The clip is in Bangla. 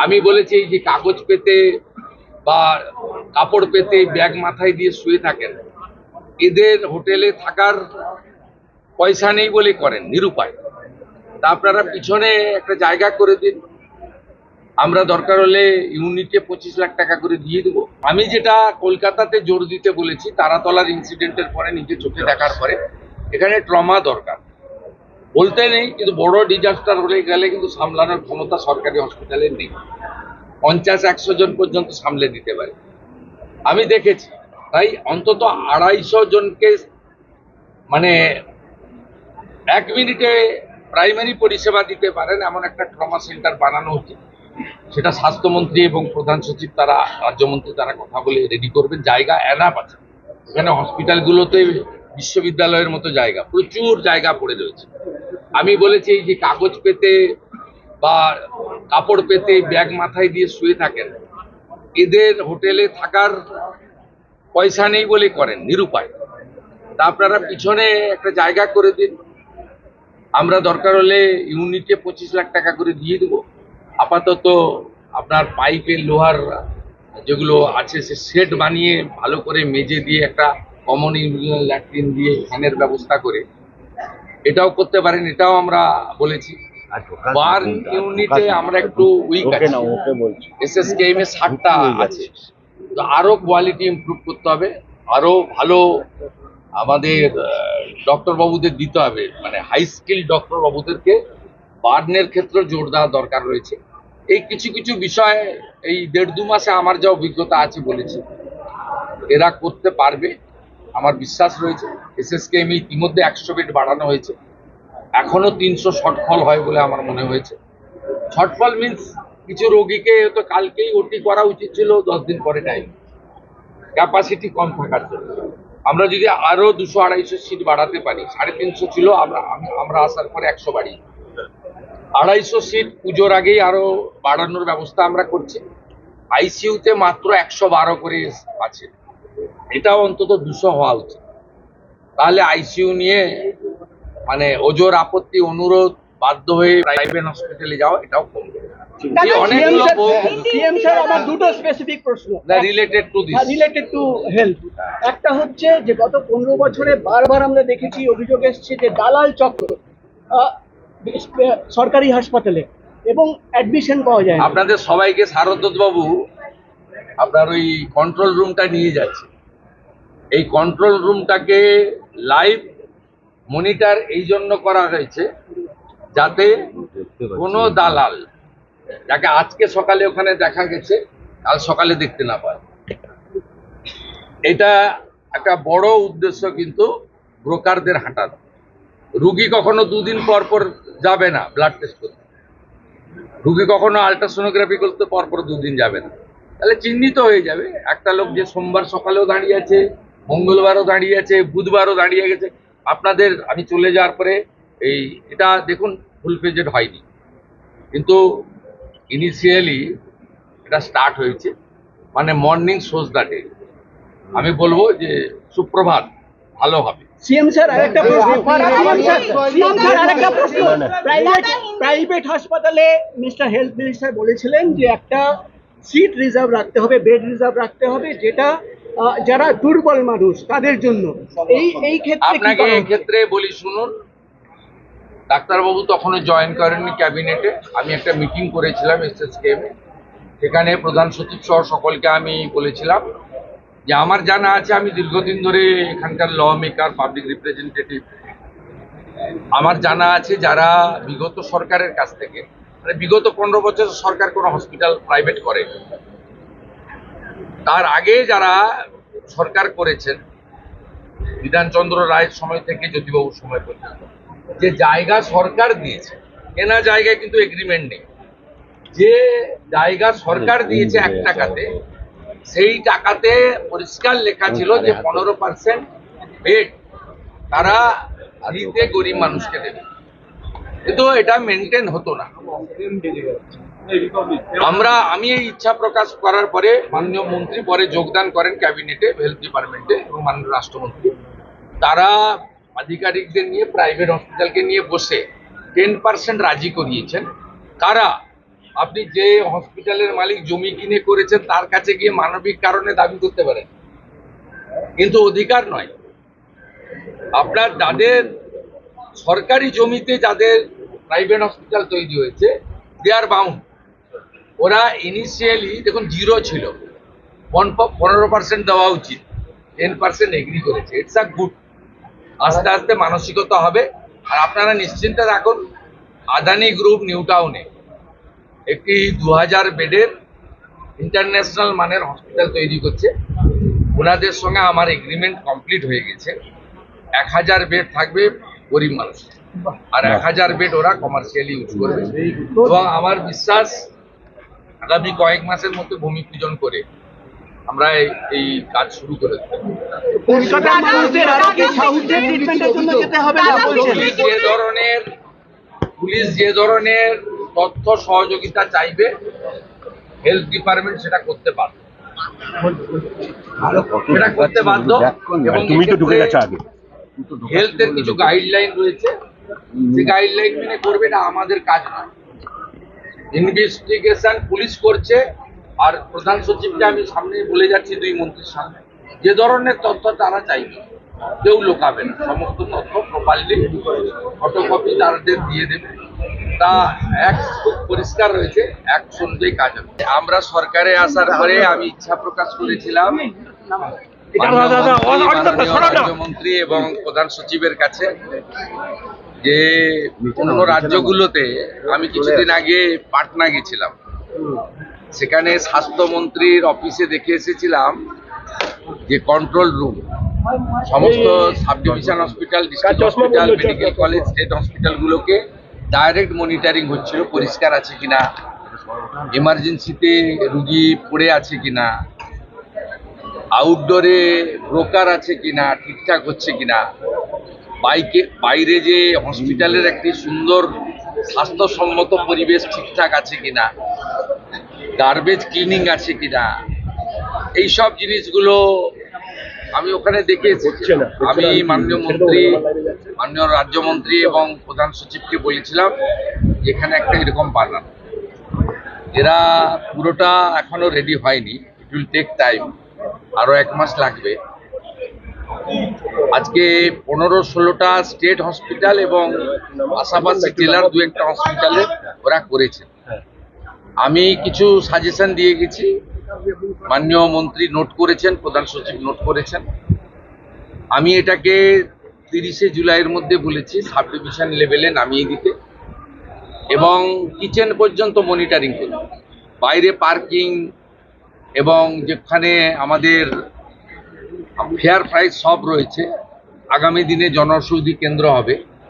আমি বলেছি এই যে কাগজ পেতে বা কাপড় পেতে ব্যাগ মাথায় দিয়ে শুয়ে থাকেন, এদের হোটেলে থাকার পয়সা নেই বলে করেন, নিরুপায়। তা আপনারা পিছনে একটা জায়গা করে দিন, আমরা দরকার হলে ইউনিটে 25 লাখ টাকা করে দিয়ে দেবো। আমি যেটা কলকাতাতে জোর দিতে বলেছি, তারাতলার ইনসিডেন্টের পরে নিজে চোখে দেখার পরে এখানে ট্রমা দরকার, বলতে নেই, কিন্তু বড় ডিজাস্টার হলে গেলে কিন্তু সামলানোর ক্ষমতা সরকারি হসপিটালে নেই। 50-100 জন পর্যন্ত সামলে দিতে পারে, আমি দেখেছি। তাই অন্তত 250 জনকে মানে 1 মিনিটে প্রাইমারি পরিষেবা দিতে পারেন এমন একটা ট্রমা সেন্টার বানানো উচিত। সেটা স্বাস্থ্যমন্ত্রী এবং প্রধান সচিব তারা, রাজ্যমন্ত্রী তারা কথা বলে রেডি করবেন। জায়গা এনাফ আছে এখানে, হসপিটালগুলোতে বিশ্ববিদ্যালয়ের মতো জায়গা, প্রচুর জায়গা পড়ে রয়েছে। আমি বলেছি এই যে কাগজ পেতে বা কাপড় পেতে ব্যাগ মাথায় দিয়ে শুয়ে থাকেন, এদের হোটেলে থাকার পয়সা নেই বলে করেন, নিরুপায়। তা আপনারা পিছনে একটা জায়গা করে দিন, আমরা দরকার হলে ইউনিটে 25 লাখ টাকা করে দিয়ে দেবো। আপাতত আপনার পাইপের লোহার যেগুলো আছে সে সেট বানিয়ে ভালো করে মেজে দিয়ে একটা কমন ইউনিয়ন ল্যাট্রিন দিয়ে ফ্যানের ব্যবস্থা করে এটাও করতে পারেন, এটাও আমরা বলেছি। বার ইউনিটে আমরা একটু উইক আছি, এসএসকেএম এ 60টা আছে, তো আরো কোয়ালিটি ইমপ্রুভ করতে হবে, আরো ভালো আমাদের ডক্টর বাবুদের দিতে হবে, মানে হাই স্কিল ডক্টর বাবুদেরকে বার্নের ক্ষেত্রে জোর দেওয়া দরকার রয়েছে। এই কিছু কিছু বিষয় এই 1.5-2 মাসে আমার যা অভিজ্ঞতা আছে বলেছি, এরা করতে পারবে আমার বিশ্বাস রয়েছে। এসএসকেএম ইতিমধ্যে 100 বেড বাড়ানো হয়েছে, এখনো 300 শর্টফল হয় বলে আমার মনে হয়েছে। শর্টফল মিনস কিছু রোগীকে তো কালকেই ওটি করা উচিত ছিল, 10 দিন পরে টাইম, ক্যাপাসিটি কম থাকার জন্য। আমরা যদি আরো 200-250 সিট বাড়াতে পারি, 350 ছিল, আমরা আসার পরে 100 বাড়ি, 250 সিট পুজোর আগেই আরো বাড়ানোর ব্যবস্থা আমরা করছি। আইসিইউতে মাত্র 112 করে আছে, এটাও অন্তত 200 হওয়া উচিত। তাহলে আইসিইউ নিয়ে মানে ওজোর আপত্তি, অনুরোধ, বাধ্য হয়ে প্রাইভেট হসপিটালে যাওয়া, এটাও কমবে। অনেকগুলো সিএম স্যার, আমার দুটো স্পেসিফিক প্রশ্ন related to this, related to health. একটা হচ্ছে যে গত 15 বছরে বারবার আমরা দেখেছি অভিযোগ এসছে যে দালাল চক্র সরকারি হাসপাতালে, এবং অ্যাডমিশন পাওয়া যায় না। আপনাদের সবাইকে শারদত্ত বাবু আপনার ওই কন্ট্রোল রুমটা নিয়ে যাচ্ছে। এই কন্ট্রোল রুমটাকে লাইভ মনিটর এই জন্য করা হয়েছে যাতে কোনো দালাল, যাকে আজকে সকালে ওখানে দেখা গেছে, কাল সকালে দেখতে না পায়। এটা একটা বড় উদ্দেশ্য, কিন্তু ব্রোকারদের হাঁটানো। রুগী কখনো 2 দিন পর পর যাবে না ব্লাড টেস্ট করতে, রুগী কখনো আলট্রাসোনোগ্রাফি করতে পর পর 2 দিন যাবে না, তাহলে চিহ্নিত হয়ে যাবে একটা লোক যে সোমবার সকালেও দাঁড়িয়ে আছে, মঙ্গলবারও দাঁড়িয়ে আছে, বুধবারও দাঁড়িয়ে গেছে। আপনাদের আমি চলে যাওয়ার পরে এটা দেখুন ফুল পেজেড হয়নি, কিন্তু ইনিশিয়ালি এটা স্টার্ট হয়েছে, মানে মর্নিং শোজ দ্য ডে। আমি বলবো যে সুপ্রভাত, ভালো হবে। সিএম স্যার আরেকটা প্রশ্ন, প্রাইভেট হাসপাতালে মিস্টার হেলথ মিনিস্টার বলেছিলেন যে একটা সিট রিজার্ভ রাখতে হবে, বেড রিজার্ভ রাখতে হবে, যেটা যারা দুর্বল মানুষ তাদের জন্য। এই ক্ষেত্রে আপনাকে এই ক্ষেত্রে বলি শুনুন, ডাক্তারবাবু তখনও জয়েন করেননি ক্যাবিনেটে। আমি একটা মিটিং করেছিলাম এসএসকেএম এ, সেখানে প্রধান সচিব সহ সকলকে আমি বলেছিলাম যে আমার জানা আছে, আমি দীর্ঘদিন ধরে এখানকার ল মেকার, পাবলিক রিপ্রেজেন্টেটিভ, আমার জানা আছে যারা বিগত সরকারের কাছ থেকে, মানে বিগত 15 বছর সরকার কোনো হসপিটাল প্রাইভেট করে, তার আগে যারা সরকার করেছেন বিধানচন্দ্র রায়ের সময় থেকে জ্যোতিবাবুর সময় পর্যন্ত, যে জায়গা সরকার দিয়েছে, কেনা জায়গায় কিন্তু এগ্রিমেন্ট নেই, যে জায়গা সরকার দিয়েছে 1 টাকাতে, সেই টাকাতে পরিষ্কার লেখা ছিল যে 15% বেড তারা ফ্রিতে গরিব মানুষকে দেবে, কিন্তু এটা মেনটেন হতো না। আমি এই ইচ্ছা প্রকাশ করার পরে মাননীয় মন্ত্রী পরে যোগদান করেন ক্যাবিনেটে, হেলথ ডিপার্টমেন্টে, এবং মাননীয় রাষ্ট্রমন্ত্রী তারা আধিকারিকদের নিয়ে প্রাইভেট হসপিটালকে নিয়ে বসে 10% রাজি করিয়েছেন, তারা আপনি যে হসপিটালের মালিক জমি কিনে করেছেন তার কাছে গিয়ে মানবিক কারণে দাবি করতে পারেন, কিন্তু অধিকার নয়। আপনার যাদের সরকারি জমিতে যাদের প্রাইভেট হসপিটাল তৈরি হয়েছে, দে আর বাউন্ড। ওরা ইনিশিয়ালি দেখুন 0 ছিল, 15% দেওয়া উচিত, 10% এগ্রি করেছে। It's a good. আস্তে আস্তে মানসিকতা হবে। আর আপনারা নিশ্চিন্তে রাখুন, আদানি গ্রুপ নিউ টাউনে একটি 2000 বেডের ইন্টারন্যাশনাল মানের হসপিটাল তৈরি করছে। ওনাদের সঙ্গে আমার এগ্রিমেন্ট কমপ্লিট হয়ে গেছে। 1000 বেড থাকবে গরিব মানুষ, আর 1000 বেড ওরা কমার্শিয়ালি ইউজ করবে। এবং আমার বিশ্বাস আগামী কয়েক মাসের মধ্যে ভূমি পূজন করে আমরা এই কাজ শুরু করে দেব। কলকাতার মানুষদের আরো কি সাউথে ট্রিটমেন্টের জন্য যেতে হবে না বলছেন? পুলিশ যে ধরনের তথ্য সহযোগিতা চাইবে, হেলথ ডিপার্টমেন্ট সেটা করতে বাধ্য। সেটা করতে বাধ্য। এবং তুমি তো ঢুকে গেছো আগে। হেলথের কিছু গাইডলাইন রয়েছে, যে গাইডলাইন মেনে করবে, এটা আমাদের কাজ নয়। ইনভেস্টিগেশন পুলিশ করছে। আর প্রধান সচিবকে আমি সামনে বলে যাচ্ছি, 2 মন্ত্রীর সামনে, যে ধরনের তথ্য তারা চাইবে কেউ লোকাবে না। সমস্ত তথ্য প্রপারলি ফটোকপি তাদের দিয়ে দেবে। তা এক খুব পরিষ্কার রয়েছে, এক অনুযায়ী কাজ হবে। আমরা সরকারে আসার পরে আমি ইচ্ছা প্রকাশ করেছিলাম মাননীয় রাজ্যমন্ত্রী এবং প্রধান সচিবের কাছে, যে অন্য রাজ্যগুলোতে আমি কিছুদিন আগে পাটনা গেছিলাম, সেখানে স্বাস্থ্যমন্ত্রীর অফিসে দেখে এসেছিলাম যে কন্ট্রোল রুম সমস্ত sub division hospital, district hospital, medical college, state হসপিটালগুলোকে ডাইরেক্ট মনিটরিং হচ্ছিল, পরিষ্কার আছে কিনা, এমার্জেন্সিতে রুগী পড়ে আছে কিনা, আউটডোরে ব্রোকার আছে কিনা, ঠিকঠাক হচ্ছে কিনা, বাইরে যে হসপিটালের একটি সুন্দর স্বাস্থ্যসম্মত পরিবেশ ঠিকঠাক আছে কিনা, গার্বেজ ক্লিনিং আছে কিনা, এইসব জিনিসগুলো আমি ওখানে দেখে এসেছি। আমি মাননীয় মন্ত্রী, মাননীয় রাজ্যমন্ত্রী এবং প্রধান সচিবকে বলেছিলাম যে এখানে একটা এরকম বানানো। এরা পুরোটা এখনো রেডি হয়নি, ইট উইল টেক টাইম, আরো 1 মাস লাগবে। আজকে 15-16টা স্টেট হসপিটাল এবং পাশাপাশি জেলার 2-1টা হসপিটালে ওরা করেছে। আমি কিছু সাজেশন দিয়ে গেছি, মাননীয় মন্ত্রী নোট করেছেন, প্রধান সচিব নোট করেছেন। আমি এটাকে 30শে জুলাইয়ের মধ্যে বলেছি সাব ডিভিশন লেভেলে নামিয়ে দিতে, এবং কিচেন পর্যন্ত মনিটরিং করতে, বাইরে পার্কিং এবং যেখানে আমাদের ফেয়ার প্রাইস সব রয়েছে, আগামী দিনে জনঔষধি কেন্দ্র হবে।